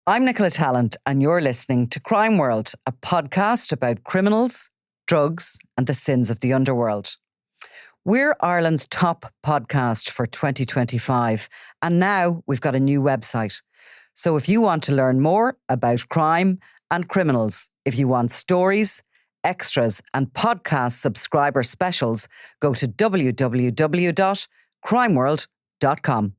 I'm Nicola Tallant, and you're listening to Crime World, a podcast about criminals, drugs, and the sins of the underworld. We're Ireland's top podcast for 2025, and now we've got a new website. So if you want to learn more about crime and criminals, if you want stories, extras, and podcast subscriber specials, go to www.crimeworld.com.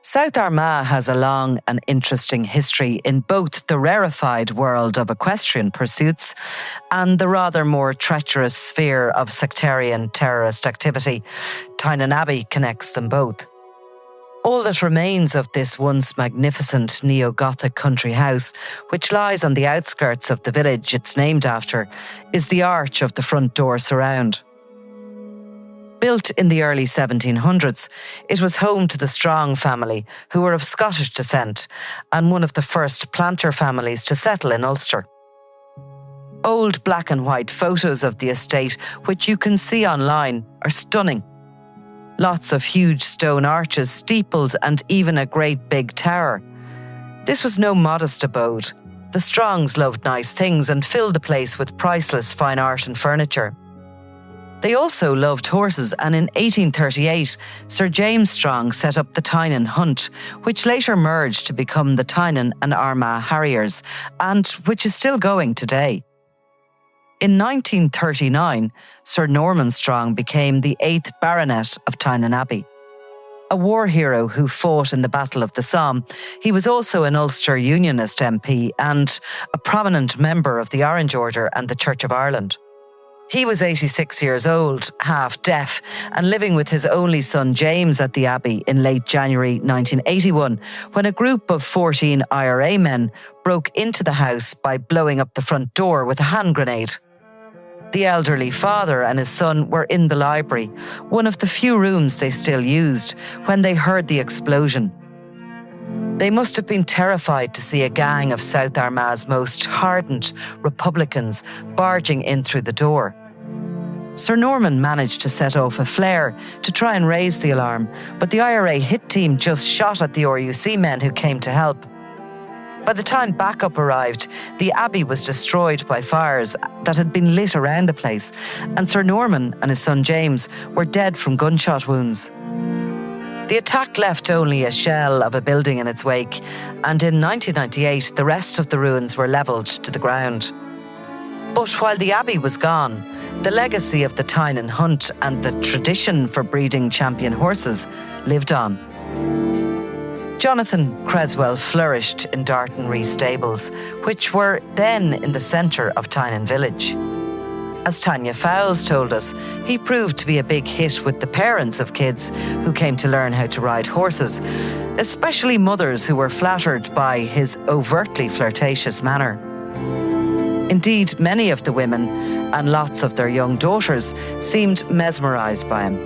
South Armagh has a long and interesting history in both the rarefied world of equestrian pursuits and the rather more treacherous sphere of sectarian terrorist activity. Tynan Abbey connects them both. All that remains of this once magnificent neo-Gothic country house, which lies on the outskirts of the village it's named after, is the arch of the front door surround. Built in the early 1700s, it was home to the Strong family, who were of Scottish descent, and one of the first planter families to settle in Ulster. Old black and white photos of the estate, which you can see online, are stunning. Lots of huge stone arches, steeples, and even a great big tower. This was no modest abode. The Strongs loved nice things and filled the place with priceless fine art and furniture. They also loved horses, and in 1838, Sir James Strong set up the Tynan Hunt, which later merged to become the Tynan and Armagh Harriers, and which is still going today. In 1939, Sir Norman Strong became the 8th Baronet of Tynan Abbey. A war hero who fought in the Battle of the Somme, he was also an Ulster Unionist MP and a prominent member of the Orange Order and the Church of Ireland. He was 86 years old, half deaf, and living with his only son James at the Abbey in late January 1981, when a group of 14 IRA men broke into the house by blowing up the front door with a hand grenade. The elderly father and his son were in the library, one of the few rooms they still used, when they heard the explosion. They must have been terrified to see a gang of South Armagh's most hardened Republicans barging in through the door. Sir Norman managed to set off a flare to try and raise the alarm, but the IRA hit team just shot at the RUC men who came to help. By the time backup arrived, the Abbey was destroyed by fires that had been lit around the place, and Sir Norman and his son James were dead from gunshot wounds. The attack left only a shell of a building in its wake, and in 1998 the rest of the ruins were levelled to the ground. But while the Abbey was gone, the legacy of the Tynan Hunt and the tradition for breeding champion horses lived on. Jonathan Creswell flourished in Darton Ree Stables, which were then in the centre of Tynan village. As Tanya Fowles told us, he proved to be a big hit with the parents of kids who came to learn how to ride horses, especially mothers who were flattered by his overtly flirtatious manner. Indeed, many of the women and lots of their young daughters seemed mesmerised by him.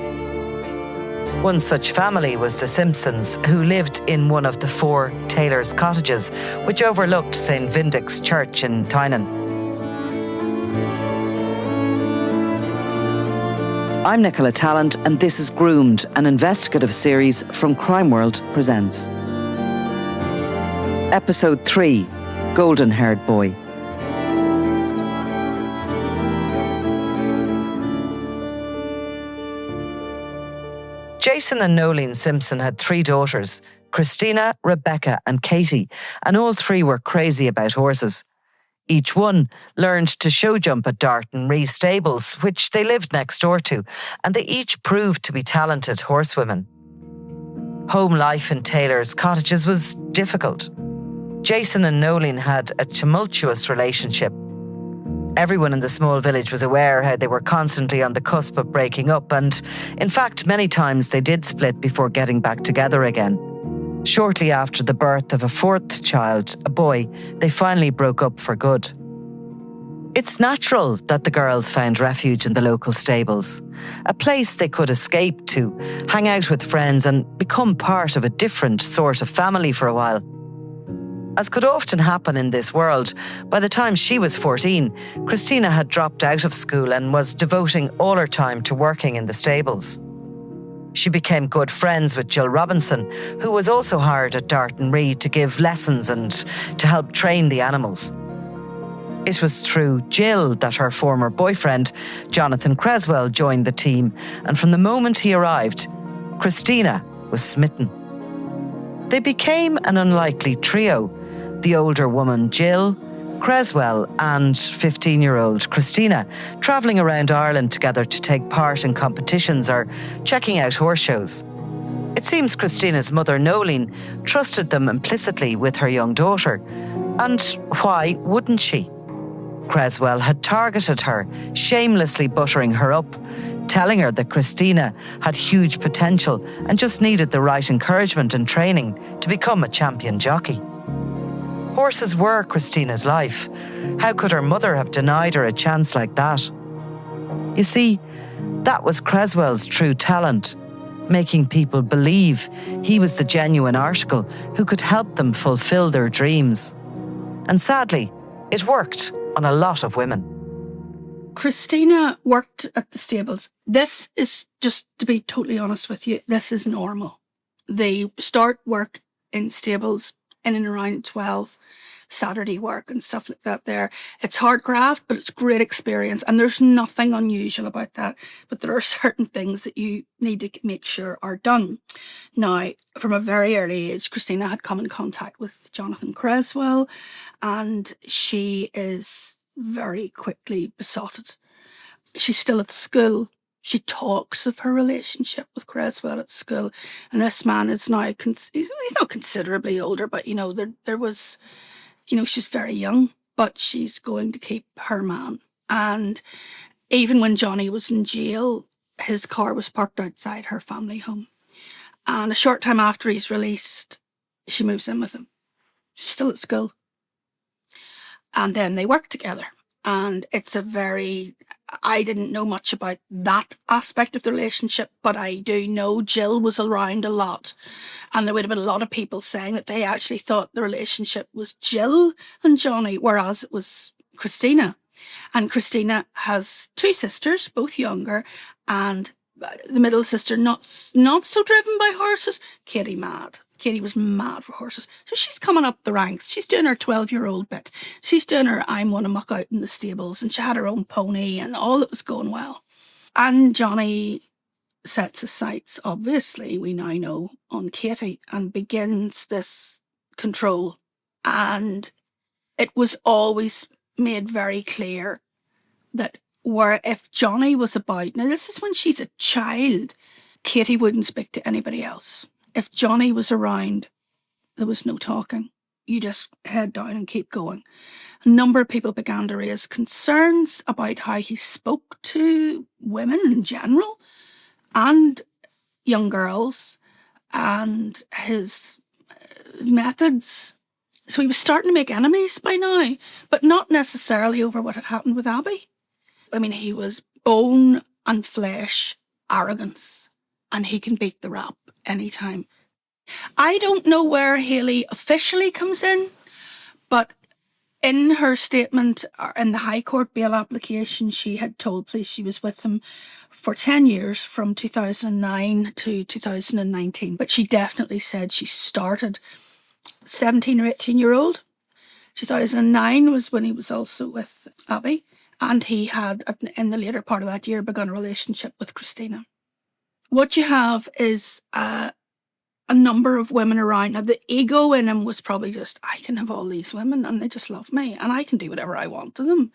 One such family was the Simpsons, who lived in one of the 4 tailors' cottages, which overlooked St. Vindic's Church in Tynan. I'm Nicola Tallant, and this is Groomed, an investigative series from Crime World Presents. Episode 3, Golden-Haired Boy. Jason and Nolene Simpson had 3 daughters, Christina, Rebecca and Katie, and all 3 were crazy about horses. Each one learned to show jump at Darton Ree Stables, which they lived next door to, and they each proved to be talented horsewomen. Home life in Taylor's cottages was difficult. Jason and Nolene had a tumultuous relationship. Everyone in the small village was aware how they were constantly on the cusp of breaking up, and in fact, many times they did split before getting back together again. Shortly after the birth of a 4th child, a boy, they finally broke up for good. It's natural that the girls found refuge in the local stables, a place they could escape to, hang out with friends and become part of a different sort of family for a while. As could often happen in this world, by the time she was 14, Christina had dropped out of school and was devoting all her time to working in the stables. She became good friends with Jill Robinson, who was also hired at Darton Ree to give lessons and to help train the animals. It was through Jill that her former boyfriend, Jonathan Creswell, joined the team, and from the moment he arrived, Christina was smitten. They became an unlikely trio: the older woman, Jill, Creswell, and 15-year-old Christina, travelling around Ireland together to take part in competitions or checking out horse shows. It seems Christina's mother, Nolene, trusted them implicitly with her young daughter. And why wouldn't she? Creswell had targeted her, shamelessly buttering her up, telling her that Christina had huge potential and just needed the right encouragement and training to become a champion jockey. Horses were Christina's life. How could her mother have denied her a chance like that? You see, that was Creswell's true talent, making people believe he was the genuine article who could help them fulfill their dreams. And sadly, it worked on a lot of women. Christina worked at the stables. This is, just to be totally honest with you, this is normal. They start work in stables in and around 12, Saturday work and stuff like that there. It's hard graft, but it's great experience, and there's nothing unusual about that. But there are certain things that you need to make sure are done. Now, from a very early age, Christina had come in contact with Jonathan Creswell, and she is very quickly besotted. She's still at school. She talks of her relationship with Creswell at school, and this man is now, he's not considerably older, but, there was, she's very young, but she's going to keep her man. And even when Johnny was in jail, his car was parked outside her family home. And a short time after he's released, she moves in with him. She's still at school. And then they work together. And it's I didn't know much about that aspect of the relationship, but I do know Jill was around a lot. And there would have been a lot of people saying that they actually thought the relationship was Jill and Johnny, whereas it was Christina. And Christina has two sisters, both younger, and the middle sister not so driven by horses. Katie was mad for horses. So she's coming up the ranks. She's doing her 12-year-old bit. She's doing her I'm want to muck out in the stables, and she had her own pony and all that was going well. And Johnny sets his sights, obviously, we now know, on Katie and begins this control. And it was always made very clear that if Johnny was about, now this is when she's a child, Katie wouldn't speak to anybody else. If Johnny was around, there was no talking. You just head down and keep going. A number of people began to raise concerns about how he spoke to women in general and young girls and his methods. So he was starting to make enemies by now, but not necessarily over what had happened with Abbey. I mean, he was bone and flesh arrogance, and he can beat the rap anytime. I don't know where Hayley officially comes in, but in her statement in the High Court bail application, she had told police she was with him for 10 years from 2009 to 2019. But she definitely said she started 17 or 18-year-old. 2009 was when he was also with Abbey. And he had, in the later part of that year, begun a relationship with Christina. What you have is a number of women around. Now, the ego in him was probably just, I can have all these women and they just love me and I can do whatever I want to them.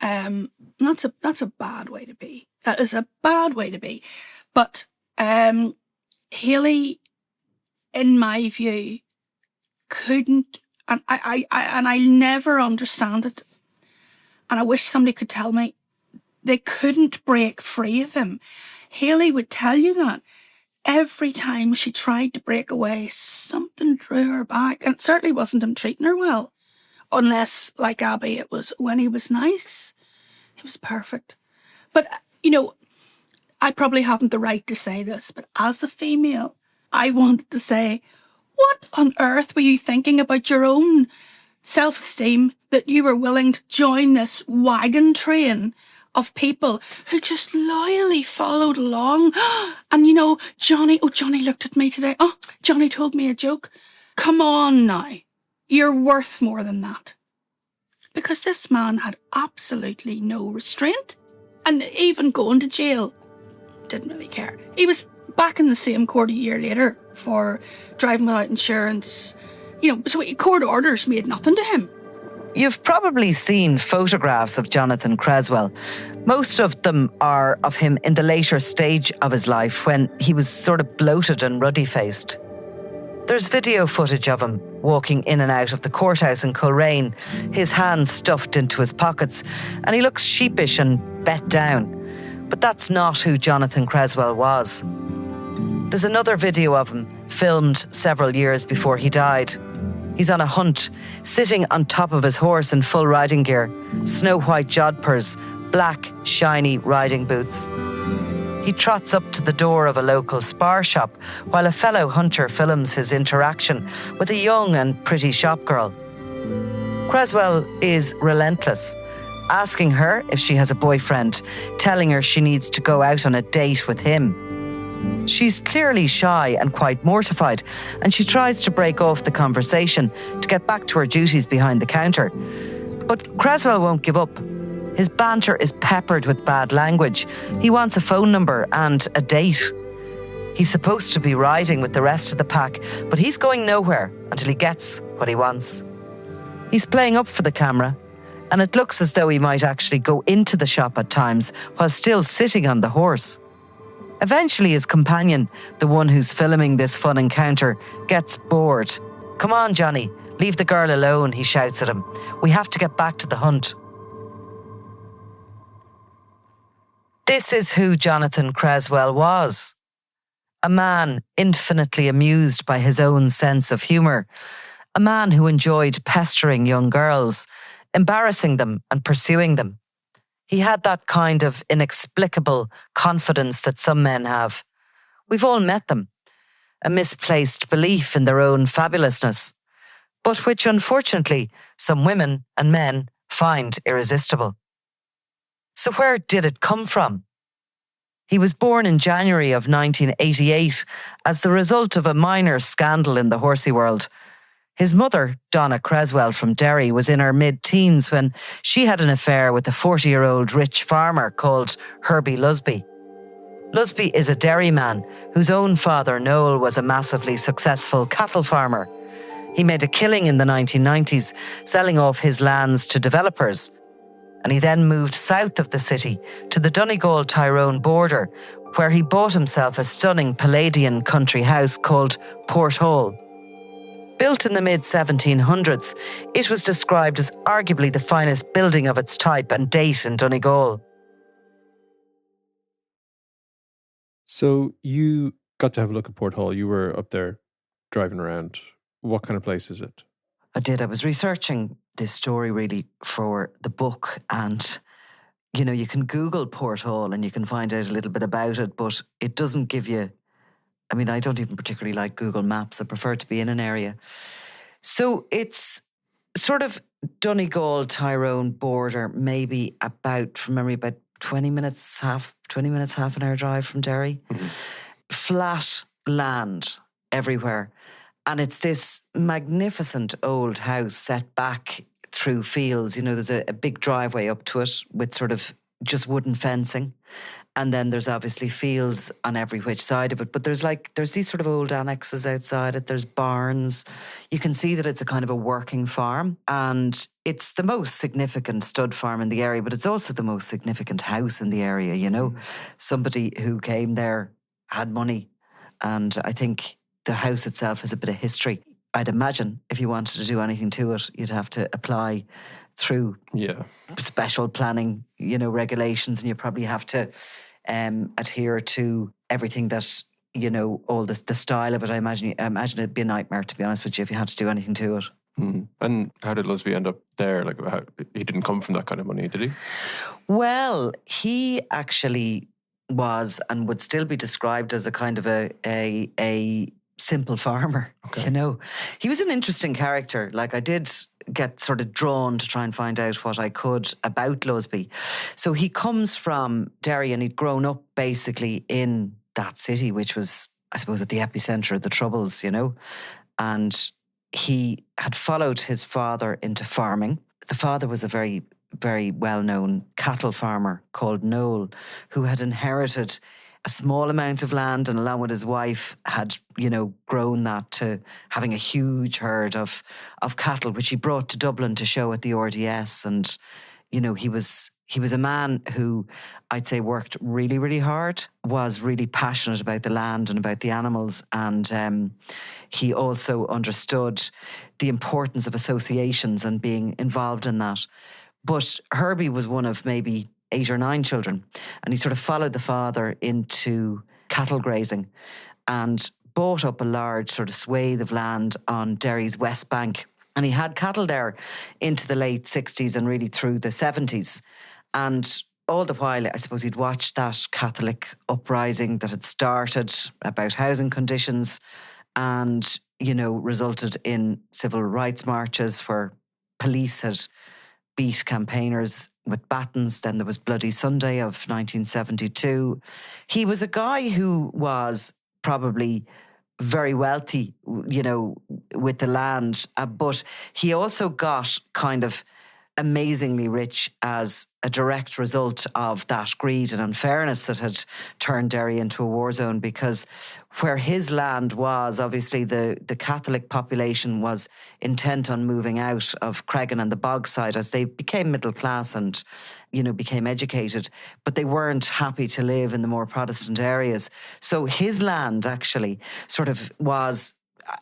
That's a bad way to be. That is a bad way to be. But Hayley, in my view, couldn't, and I'll never understand it. And I wish somebody could tell me, they couldn't break free of him. Hayley would tell you that. Every time she tried to break away, something drew her back. And it certainly wasn't him treating her well. Unless, like Abbey, it was when he was nice. He was perfect. But, I probably haven't the right to say this, but as a female, I wanted to say, what on earth were you thinking about your own self-esteem that you were willing to join this wagon train of people who just loyally followed along. And Johnny looked at me today. Oh, Johnny told me a joke. Come on now. You're worth more than that. Because this man had absolutely no restraint. And even going to jail, didn't really care. He was back in the same court a year later for driving without insurance. So court orders made nothing to him. You've probably seen photographs of Jonathan Creswell. Most of them are of him in the later stage of his life when he was sort of bloated and ruddy-faced. There's video footage of him walking in and out of the courthouse in Coleraine, his hands stuffed into his pockets, and he looks sheepish and bet down. But that's not who Jonathan Creswell was. There's another video of him, filmed several years before he died. He's on a hunt, sitting on top of his horse in full riding gear, snow-white jodhpurs, black, shiny riding boots. He trots up to the door of a local spar shop while a fellow hunter films his interaction with a young and pretty shopgirl. Creswell is relentless, asking her if she has a boyfriend, telling her she needs to go out on a date with him. She's clearly shy and quite mortified, and she tries to break off the conversation to get back to her duties behind the counter. But Creswell won't give up. His banter is peppered with bad language. He wants a phone number and a date. He's supposed to be riding with the rest of the pack, but he's going nowhere until he gets what he wants. He's playing up for the camera, and it looks as though he might actually go into the shop at times while still sitting on the horse. Eventually, his companion, the one who's filming this fun encounter, gets bored. "Come on, Johnny, leave the girl alone," he shouts at him. "We have to get back to the hunt." This is who Jonathan Creswell was. A man infinitely amused by his own sense of humour. A man who enjoyed pestering young girls, embarrassing them and pursuing them. He had that kind of inexplicable confidence that some men have. We've all met them. A misplaced belief in their own fabulousness, but which unfortunately some women and men find irresistible. So where did it come from? He was born in January of 1988 as the result of a minor scandal in the horsey world. His mother, Donna Creswell from Derry, was in her mid-teens when she had an affair with a 40-year-old rich farmer called Herbie Lusby. Lusby is a Derry man whose own father, Noel, was a massively successful cattle farmer. He made a killing in the 1990s, selling off his lands to developers. And he then moved south of the city to the Donegal-Tyrone border, where he bought himself a stunning Palladian country house called Port Hall. Built in the mid-1700s, it was described as arguably the finest building of its type and date in Donegal. So you got to have a look at Port Hall. You were up there driving around. What kind of place is it? I did. I was researching this story really for the book, and you can Google Port Hall and you can find out a little bit about it, but it doesn't give you... I don't even particularly like Google Maps. I prefer to be in an area. So it's sort of Donegal-Tyrone border, maybe about, from memory, about 20 minutes, half an hour drive from Derry. Mm-hmm. Flat land everywhere. And it's this magnificent old house set back through fields. There's a big driveway up to it with sort of just wooden fencing. And then there's obviously fields on every which side of it. But there's these sort of old annexes outside it. There's barns. You can see that it's a kind of a working farm. And it's the most significant stud farm in the area, but it's also the most significant house in the area, Mm. Somebody who came there had money. And I think the house itself has a bit of history. I'd imagine if you wanted to do anything to it, you'd have to apply through special planning, regulations, and you probably have to adhere to everything that, all the style of it. I imagine it'd be a nightmare, to be honest with you, if you had to do anything to it. Mm. And how did Lusby end up there? He didn't come from that kind of money, did he? Well, he actually was and would still be described as a kind of a simple farmer. Okay. He was an interesting character. I did get sort of drawn to try and find out what I could about Lusby. So he comes from Derry, and he'd grown up basically in that city, which was, I suppose, at the epicenter of the Troubles, you know. And he had followed his father into farming. The father was a very, very well-known cattle farmer called Noel, who had inherited a small amount of land, and along with his wife had, you know, grown that to having a huge herd of cattle, which he brought to Dublin to show at the RDS. And, you know, he was a man who I'd say worked really, really hard, was really passionate about the land and about the animals. And he also understood the importance of associations and being involved in that. But Herbie was one of maybe 8 or 9 children, and he sort of followed the father into cattle grazing and bought up a large sort of swathe of land on Derry's west bank. And he had cattle there into the late 60s and really through the 70s. And all the while, I suppose he'd watched that Catholic uprising that had started about housing conditions and, you know, resulted in civil rights marches where police had beat campaigners with batons. Then there was Bloody Sunday of 1972. He was a guy who was probably very wealthy, you know, with the land, but he also got kind of amazingly rich as a direct result of that greed and unfairness that had turned Derry into a war zone, because where his land was, obviously the Catholic population was intent on moving out of Cregan and the Bogside as they became middle class and, you know, became educated, but they weren't happy to live in the more Protestant areas. So his land actually sort of was,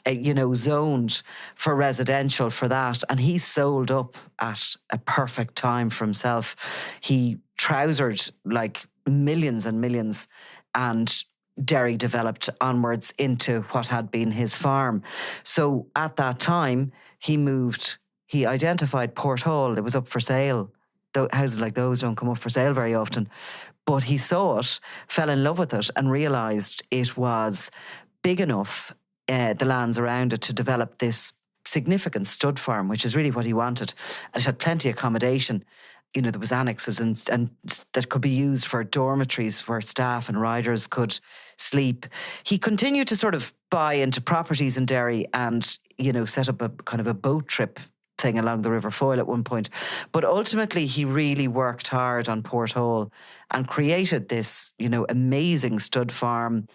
you know, zoned for residential for that. And he sold up at a perfect time for himself. He trousered like millions and millions, and Derry developed onwards into what had been his farm. So at that time, he identified Port Hall. It was up for sale. Houses like those don't come up for sale very often. But he saw it, fell in love with it, and realised it was big enough, the lands around it, to develop this significant stud farm, which is really what he wanted. And it had plenty of accommodation. You know, there was annexes and that could be used for dormitories where staff and riders could sleep. He continued to sort of buy into properties in Derry and, you know, set up a kind of a boat trip thing along the River Foyle at one point. But ultimately, he really worked hard on Port Hall and created this, you know, amazing stud farm,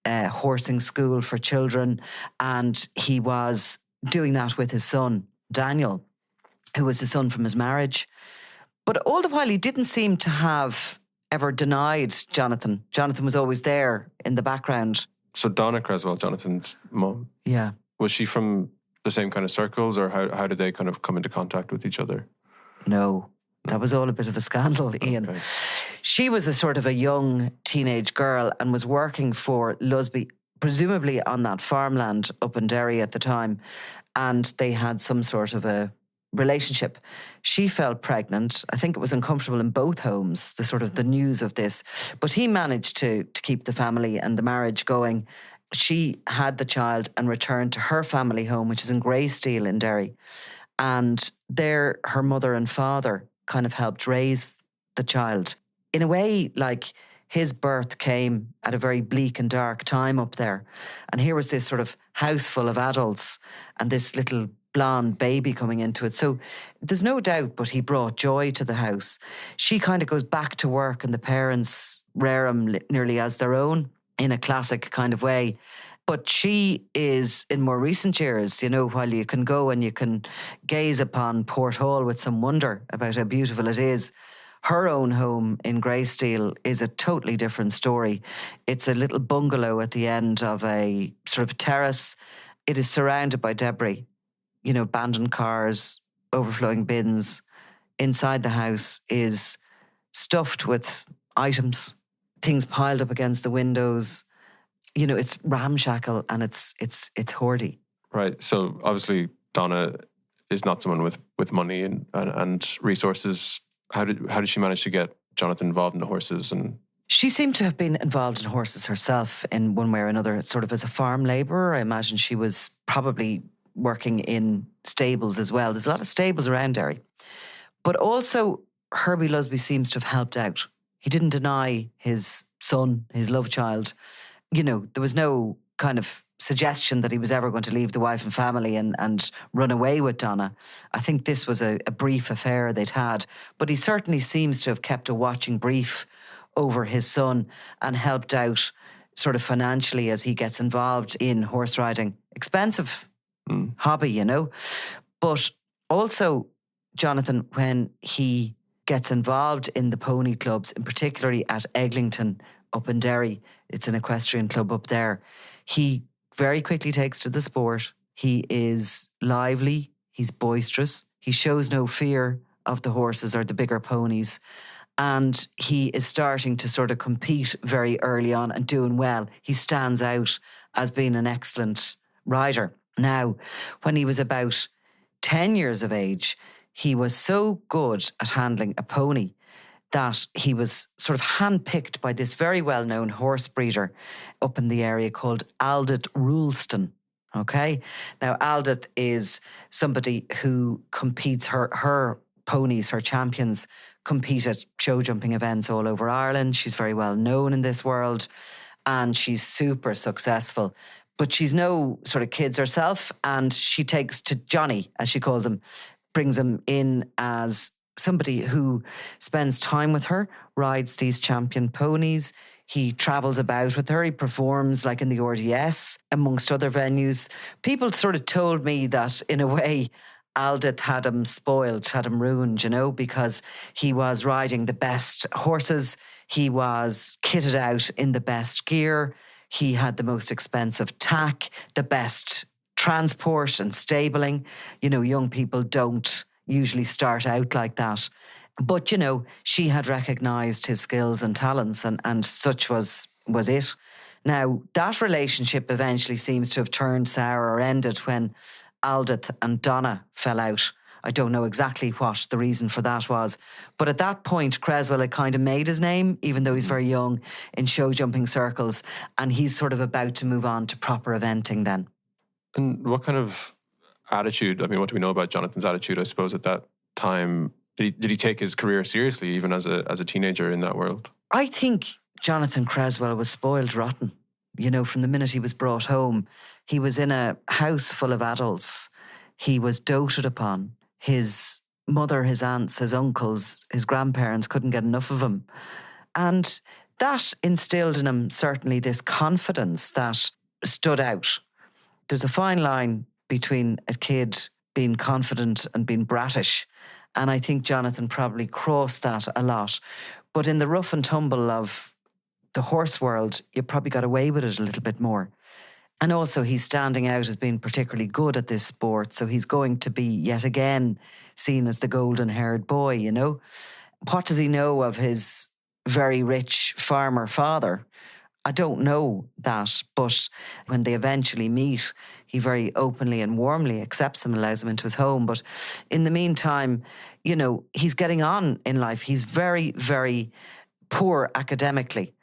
horsing school for children. And he was doing that with his son, Daniel, who was the son from his marriage. But all the while, he didn't seem to have ever denied Jonathan. Jonathan was always there in the background. So Donna Creswell, Jonathan's mum. Yeah. Was she from the same kind of circles, or how did they kind of come into contact with each other? No. That was all a bit of a scandal, Ian. Okay. She was a sort of a young teenage girl and was working for Lusby, presumably on that farmland up in Derry at the time. And they had some sort of a relationship. She fell pregnant. I think it was uncomfortable in both homes, the sort of the news of this. But he managed to keep the family and the marriage going. She had the child and returned to her family home, which is in Greysteel in Derry. And there, her mother and father kind of helped raise the child. In a way, like, his birth came at a very bleak and dark time up there. And here was this sort of house full of adults and this little blonde baby coming into it. So there's no doubt, but he brought joy to the house. She kind of goes back to work and the parents rear him nearly as their own in a classic kind of way. But she is, in more recent years, you know, while you can go and you can gaze upon Port Hall with some wonder about how beautiful it is, her own home in Greysteel is a totally different story. It's a little bungalow at the end of a sort of terrace. It is surrounded by debris, you know, abandoned cars, overflowing bins. Inside the house is stuffed with items, things piled up against the windows. You know, it's ramshackle and it's hoardy. Right. So obviously Donna is not someone with money and resources. How did she manage to get Jonathan involved in the horses? And she seemed to have been involved in horses herself in one way or another, sort of as a farm labourer. I imagine she was probably working in stables as well. There's a lot of stables around Derry. But also, Herbie Lusby seems to have helped out. He didn't deny his son, his love child. You know, there was no kind of suggestion that he was ever going to leave the wife and family and run away with Donna. I think this was a brief affair they'd had. But he certainly seems to have kept a watching brief over his son and helped out sort of financially as he gets involved in horse riding. Expensive hobby, you know. But also, Jonathan, when he gets involved in the pony clubs, and particularly at Eglinton up in Derry, it's an equestrian club up there, he very quickly takes to the sport. He is lively, he's boisterous, he shows no fear of the horses or the bigger ponies. And he is starting to sort of compete very early on and doing well. He stands out as being an excellent rider. Now, when he was about 10 years of age, he was so good at handling a pony that he was sort of handpicked by this very well-known horse breeder up in the area called Aldith Rulston. Okay? Now, Aldith is somebody who competes, her ponies, her champions, compete at show jumping events all over Ireland. She's very well known in this world and she's super successful. But she's no sort of kids herself, and she takes to Johnny, as she calls him, brings him in as somebody who spends time with her, rides these champion ponies. He travels about with her. He performs like in the RDS, amongst other venues. People sort of told me that in a way, Aldith had him spoiled, had him ruined, you know, because he was riding the best horses. He was kitted out in the best gear. He had the most expensive tack, the best transport and stabling. You know, young people don't usually start out like that. But, you know, she had recognised his skills and talents, and such was it. Now, that relationship eventually seems to have turned sour or ended when Aldith and Donna fell out. I don't know exactly what the reason for that was. But at that point, Creswell had kind of made his name, even though he's very young, in show jumping circles. And he's sort of about to move on to proper eventing then. And what kind of attitude, I mean, what do we know about Jonathan's attitude, I suppose, at that time? Did he take his career seriously, even as a teenager in that world? I think Jonathan Creswell was spoiled rotten. You know, from the minute he was brought home, he was in a house full of adults. He was doted upon. His mother, his aunts, his uncles, his grandparents couldn't get enough of him. And that instilled in him certainly this confidence that stood out. There's a fine line between a kid being confident and being bratish. And I think Jonathan probably crossed that a lot. But in the rough and tumble of the horse world, you probably got away with it a little bit more. And also he's standing out as being particularly good at this sport. So he's going to be yet again seen as the golden-haired boy, you know. What does he know of his very rich farmer father? I don't know that, but when they eventually meet, he very openly and warmly accepts him and allows him into his home. But in the meantime, you know, he's getting on in life. He's very, very poor academically.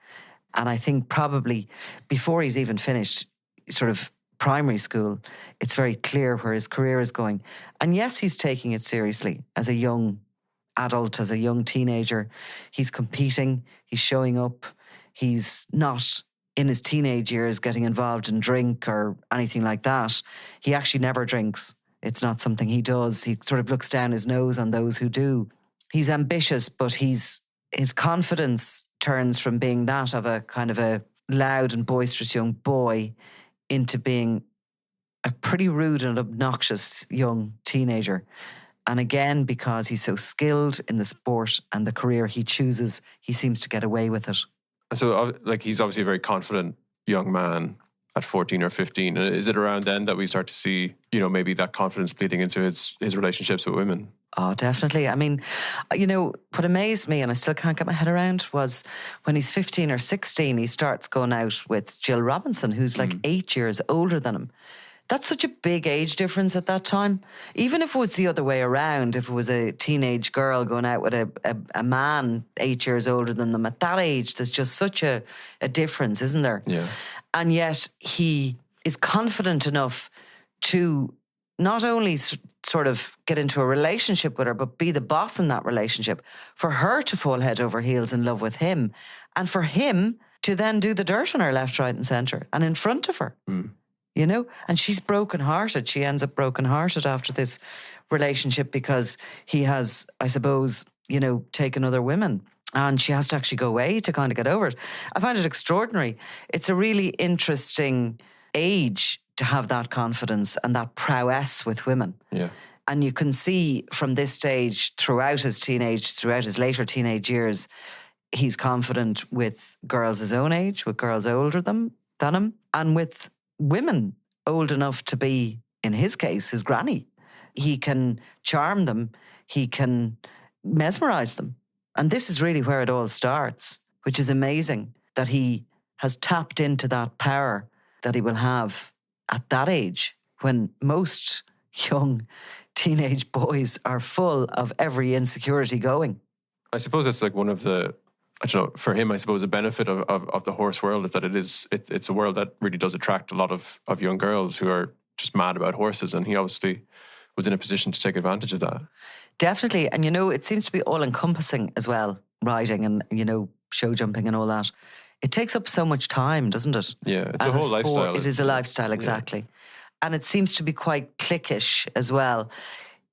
And I think probably before he's even finished sort of primary school, it's very clear where his career is going. And yes, he's taking it seriously as a young adult, as a young teenager. He's competing, he's showing up. He's not in his teenage years getting involved in drink or anything like that. He actually never drinks. It's not something he does. He sort of looks down his nose on those who do. He's ambitious, but his confidence turns from being that of a kind of a loud and boisterous young boy into being a pretty rude and obnoxious young teenager. And again, because he's so skilled in the sport and the career he chooses, he seems to get away with it. So, like, he's obviously a very confident young man at 14 or 15. Is it around then that we start to see, you know, maybe that confidence bleeding into his relationships with women? Oh, definitely. I mean, you know, what amazed me, and I still can't get my head around, was when he's 15 or 16, he starts going out with Jill Robinson, who's like 8 years older than him. That's such a big age difference at that time. Even if it was the other way around, if it was a teenage girl going out with a man 8 years older than them, at that age, there's just such a difference, isn't there? Yeah. And yet he is confident enough to not only sort of get into a relationship with her, but be the boss in that relationship, for her to fall head over heels in love with him, and for him to then do the dirt on her left, right and centre and in front of her. You know, and she's brokenhearted. She ends up brokenhearted after this relationship because he has, I suppose, you know, taken other women. And she has to actually go away to kind of get over it. I find it extraordinary. It's a really interesting age to have that confidence and that prowess with women. Yeah. And you can see from this stage throughout his later teenage years, he's confident with girls his own age, with girls older than him, and with women old enough to be, in his case, his granny. He can charm them. He can mesmerise them. And this is really where it all starts, which is amazing that he has tapped into that power that he will have at that age, when most young teenage boys are full of every insecurity going. I suppose that's like one of the, I don't know, for him, I suppose the benefit of the horse world is that it's a world that really does attract a lot of young girls who are just mad about horses. And he obviously was in a position to take advantage of that. Definitely. And, you know, it seems to be all encompassing as well, riding and, you know, show jumping and all that. It takes up so much time, doesn't it? Yeah, it's a whole lifestyle. It is a lifestyle, exactly. Yeah. And it seems to be quite cliquish as well.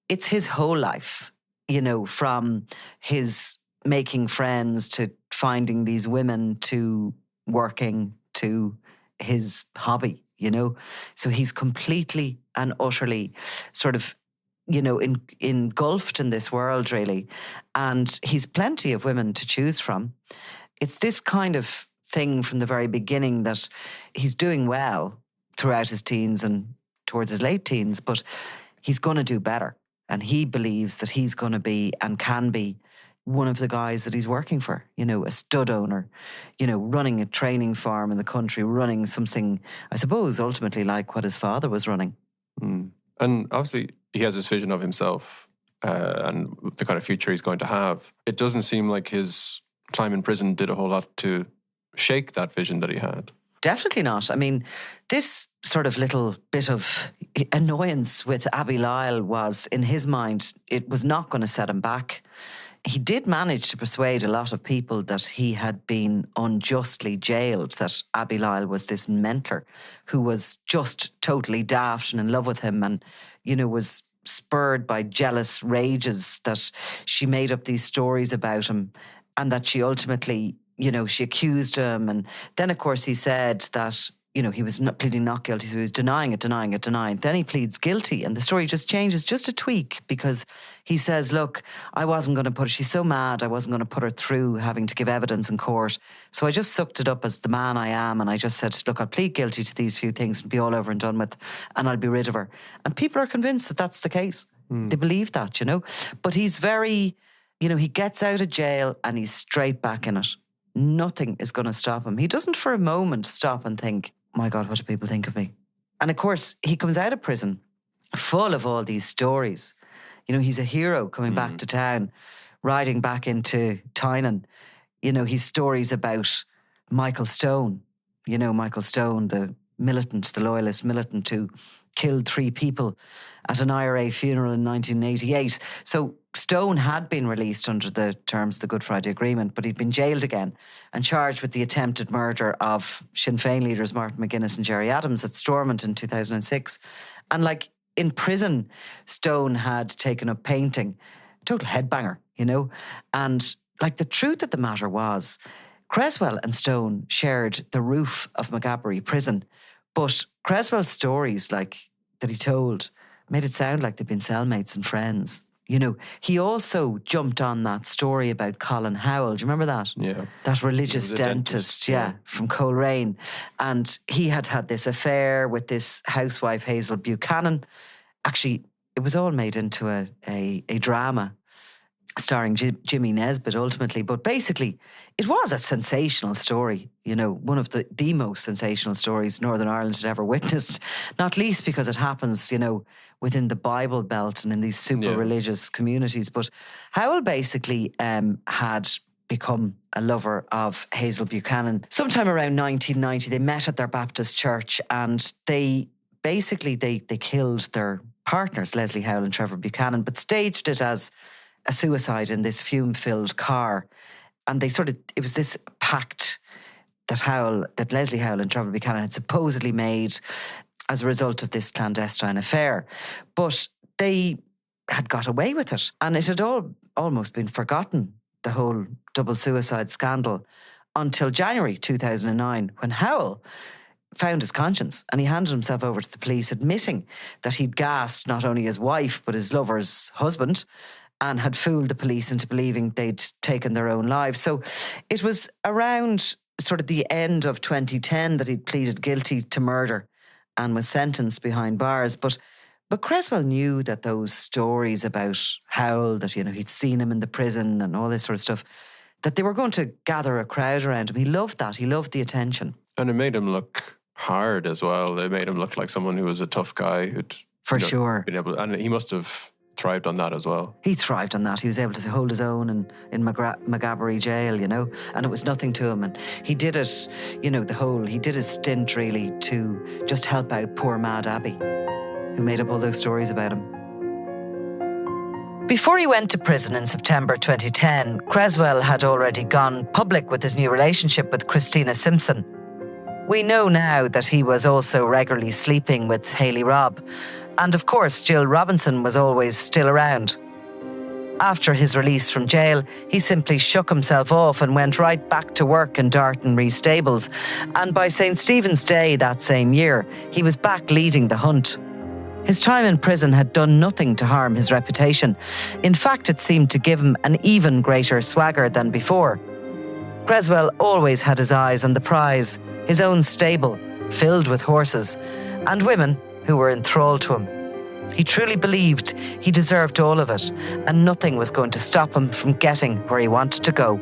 It's his whole life, you know, from his making friends to finding these women to working to his hobby, you know. So he's completely and utterly sort of, you know, engulfed in this world, really. And he's plenty of women to choose from. It's this kind of thing from the very beginning that he's doing well throughout his teens and towards his late teens, but he's going to do better. And he believes that he's going to be and can be one of the guys that he's working for, you know, a stud owner, you know, running a training farm in the country, running something, I suppose, ultimately like what his father was running. And obviously he has this vision of himself and the kind of future he's going to have. It doesn't seem like his time in prison did a whole lot to shake that vision that he had. Definitely not. I mean, this sort of little bit of annoyance with Abbey Lyle was, in his mind, it was not going to set him back. He did manage to persuade a lot of people that he had been unjustly jailed, that Abbey Lyle was this mentor who was just totally daft and in love with him and, you know, was spurred by jealous rages that she made up these stories about him and that she ultimately, you know, she accused him. And then, of course, he said that, you know, he was not pleading not guilty, so he was denying it. Then he pleads guilty, and the story just changes just a tweak because he says, look, I wasn't going to put her, she's so mad, I wasn't going to put her through having to give evidence in court. So I just sucked it up as the man I am, and I just said, look, I'll plead guilty to these few things and be all over and done with, and I'll be rid of her. And people are convinced that that's the case. They believe that, you know. But he's very, you know, he gets out of jail and he's straight back in it. Nothing is going to stop him. He doesn't for a moment stop and think, my God, what do people think of me? And of course, he comes out of prison full of all these stories. You know, he's a hero coming back to town, riding back into Tynan. You know, he's stories about Michael Stone. You know, Michael Stone, the militant, the loyalist militant who killed 3 people at an IRA funeral in 1988. So Stone had been released under the terms of the Good Friday Agreement, but he'd been jailed again and charged with the attempted murder of Sinn Féin leaders Martin McGuinness and Gerry Adams at Stormont in 2006. And like in prison, Stone had taken up painting, total headbanger, you know. And like the truth of the matter was, Creswell and Stone shared the roof of Maghaberry prison, but Creswell's stories, like that he told, made it sound like they'd been cellmates and friends. You know, he also jumped on that story about Colin Howell. Do you remember that? Yeah. That religious dentist, from Coleraine. And he had had this affair with this housewife, Hazel Buchanan. Actually, it was all made into a drama starring Jimmy Nesbitt ultimately. But basically, it was a sensational story, you know, one of the most sensational stories Northern Ireland had ever witnessed, not least because it happens, you know, within the Bible Belt and in these super religious communities. But Howell basically had become a lover of Hazel Buchanan. Sometime around 1990, they met at their Baptist church and they killed their partners, Leslie Howell and Trevor Buchanan, but staged it as a suicide in this fume-filled car. And it was this pact that Leslie Howell and Trevor Buchanan had supposedly made as a result of this clandestine affair. But they had got away with it. And it had almost been forgotten, the whole double suicide scandal, until January 2009, when Howell found his conscience and he handed himself over to the police, admitting that he'd gassed not only his wife but his lover's husband and had fooled the police into believing they'd taken their own lives. So it was around sort of the end of 2010 that he'd pleaded guilty to murder and was sentenced behind bars. But Creswell knew that those stories about Howell, that, he'd seen him in the prison and all this sort of stuff, that they were going to gather a crowd around him. He loved that. He loved the attention. And it made him look hard as well. It made him look like someone who was a tough guy who'd sure been able, and he must have thrived on that as well. He thrived on that. He was able to hold his own in Maghaberry jail, and it was nothing to him. And he did it, he did his stint really to just help out poor Mad Abbey, who made up all those stories about him. Before he went to prison in September 2010, Creswell had already gone public with his new relationship with Christina Simpson. We know now that he was also regularly sleeping with Hayley Robb. And of course, Jill Robinson was always still around. After his release from jail, he simply shook himself off and went right back to work in Darton Ree Stables. And by St. Stephen's Day that same year, he was back leading the hunt. His time in prison had done nothing to harm his reputation. In fact, it seemed to give him an even greater swagger than before. Creswell always had his eyes on the prize, his own stable, filled with horses, and women who were enthralled to him. He truly believed he deserved all of it, and nothing was going to stop him from getting where he wanted to go.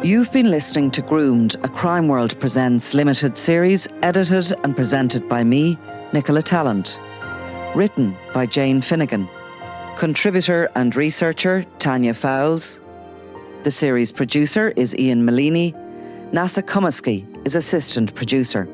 You've been listening to Groomed, a Crime World Presents limited series, edited and presented by me, Nicola Tallant. Written by Jane Finnegan. Contributor and researcher, Tanya Fowles. The series producer is Ian Malini. Nasa Kumaski is assistant producer.